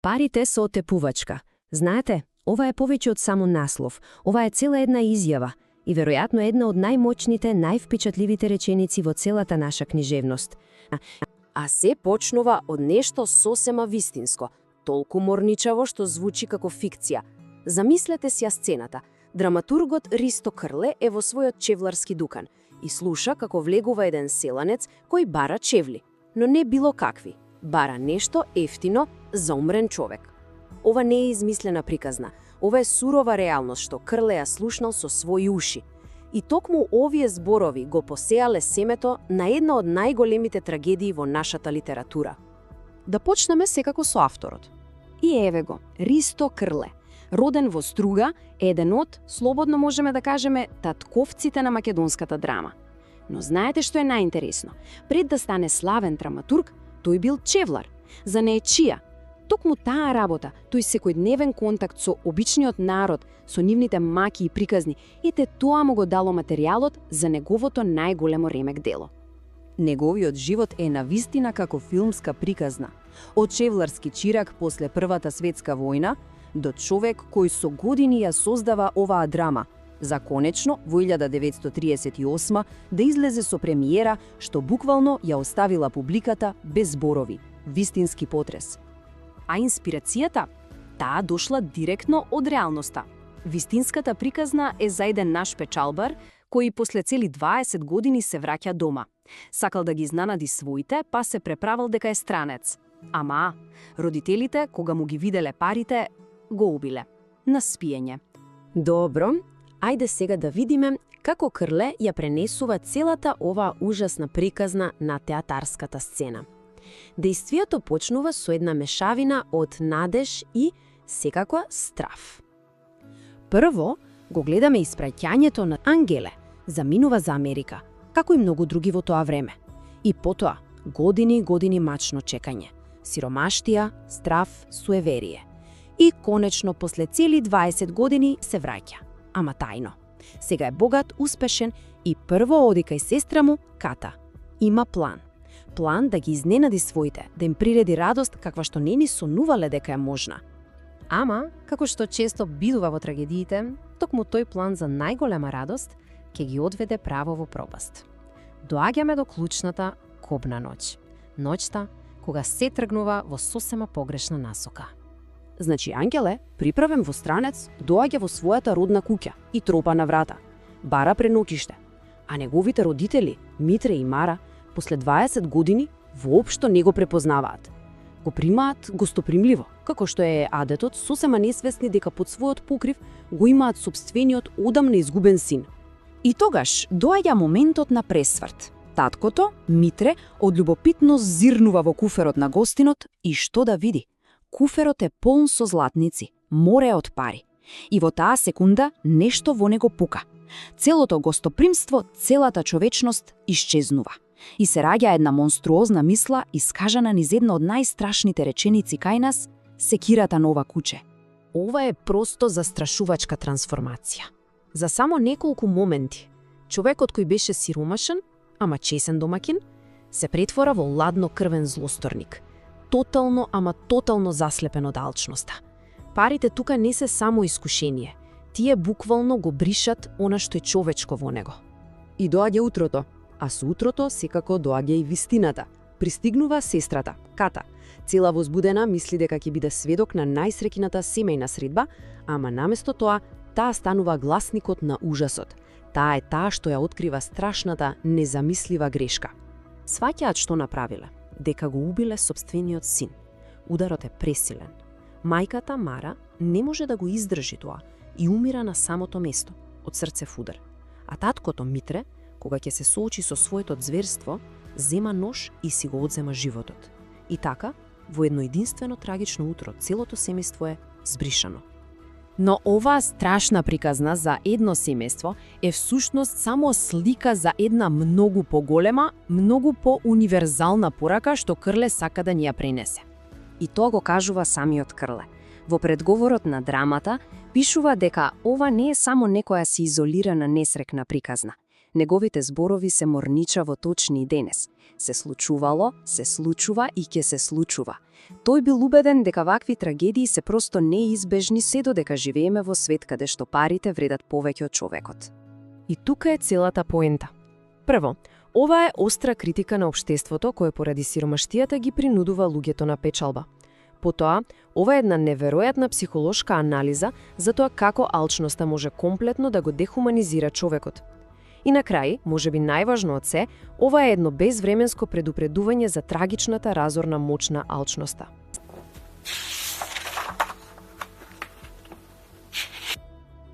Парите со отепувачка. Знаете, ова е повеќе од само наслов. Ова е цела една изјава и веројатно една од најмоćните, највпечатливите реченици во целата наша книжевност. А се почнува од нешто сосема вистинско, толку морничаво што звучи како фикција. Замислете си ја сцената. Драматургот Ристо Крле е во својот чевларски дукан и слуша како влегува еден селанец кој бара чевли, но не било какви. Бара нешто ефтино за умрен човек. Ова не е измислена приказна. Ова е сурова реалност што Крле ја слушнал со своји уши. И токму овие зборови го посеале семето на една од најголемите трагедии во нашата литература. Да почнеме секако со авторот. И еве го, Ристо Крле. Роден во Струга, еден од, слободно можеме да кажеме, татковците на македонската драма. Но знаете што е најинтересно? Пред да стане славен драматург, тој бил чевлар. За неечија. Токму таа работа, тој секојдневен контакт со обичниот народ, со нивните маки и приказни, ете тоа му го дало материјалот за неговото најголемо ремек дело. Неговиот живот е навистина како филмска приказна. Од чевларски чирак после Првата светска војна до човек кој со години ја создава оваа драма, за конечно во 1938 да излезе со премиера што буквално ја оставила публиката без зборови. Вистински потрес. А инспирацијата? Таа дошла директно од реалноста. Вистинската приказна е за еден наш печалбар, кој после цели 20 години се враќа дома. Сакал да ги изненади своите, па се преправил дека е странец. Ама, родителите, кога му ги виделе парите, го убиле. На спиење. Добро, ајде сега да видиме како Крле ја пренесува целата оваа ужасна приказна на театарската сцена. Дејствието почнува со една мешавина од надеж и, секако, страв. Прво, го гледаме испраќањето на Ангеле, заминува за Америка, како и многу други во тоа време. И потоа, години и години мачно чекање, сиромаштија, страв, суеверие. И конечно, после цели 20 години се враќа, ама тајно. Сега е богат, успешен и прво оди кај сестра му, Ката. Има план. План да ги изненади своите, да им приреди радост каква што не ни сонувале дека е можна. Ама, како што често бидува во трагедиите, токму тој план за најголема радост ќе ги одведе право во пропаст. Доаѓаме до клучната кобна ноќ. Ноќта кога се тргнува во сосема погрешна насока. Значи, Ангеле, приправен во странец, доаѓа во својата родна куќа и тропа на врата. Бара преноќиште. А неговите родители, Митре и Мара, после 20 години воопшто не го препознаваат. Го примаат гостопримливо, како што е адетот, сосема несвесни дека под својот покрив го имаат собствениот одамна изгубен син. И тогаш доаѓа моментот на пресврт. Таткото, Митре, од љубопитност зирнува во куферот на гостинот и што да види? Куферот е полн со златници, море од пари. И во таа секунда нешто во него пука. Целото гостопримство, целата човечност исчезнува. И се раѓа една монструозна мисла искажана низ една од најстрашните реченици кај нас, секирата на ова куче. Ова е просто застрашувачка трансформација. За само неколку моменти, човекот кој беше сиромашен, ама чесен домакин, се претвора во ладно-крвен злосторник. Тотално, ама тотално заслепен од алчноста. Парите тука не се само искушение. Тие буквално го бришат она што е човечко во него. И доаѓа утрото, а со утрото секако доаѓа и вистината. Пристигнува сестрата, Ката. Цела возбудена мисли дека ќе биде сведок на најсреќната семејна средба, ама наместо тоа, таа станува гласникот на ужасот. Таа е таа што ја открива страшната, незамислива грешка. Сваќаат што направиле, дека го убиле собствениот син. Ударот е пресилен. Мајката Мара не може да го издржи тоа и умира на самото место, од срцев удар. А таткото Митре, кога ќе се соочи со своето зверство, зема нож и си го одзема животот. И така, во едно единствено трагично утро, целото семејство е збришано. Но оваа страшна приказна за едно семејство е всушност само слика за една многу поголема, многу поуниверзална порака што Крле сака да ни ја пренесе. И тоа го кажува самиот Крле. Во предговорот на драмата пишува дека ова не е само некоја си изолирана несрекна приказна, Неговите зборови се морничаво точни и денес. Се случувало, се случува и ќе се случува. Тој бил убеден дека вакви трагедии се просто неизбежни се додека живееме во свет каде што парите вредат повеќе од човекот. И тука е целата поента. Прво, ова е остра критика на општеството кое поради сиромаштијата ги принудува луѓето на печалба. Потоа, ова е една неверојатна психолошка анализа за тоа како алчноста може комплетно да го дехуманизира човекот. И на крај, можеби најважно од се, ова е едно безвременско предупредување за трагичната разорна моќ на алчноста.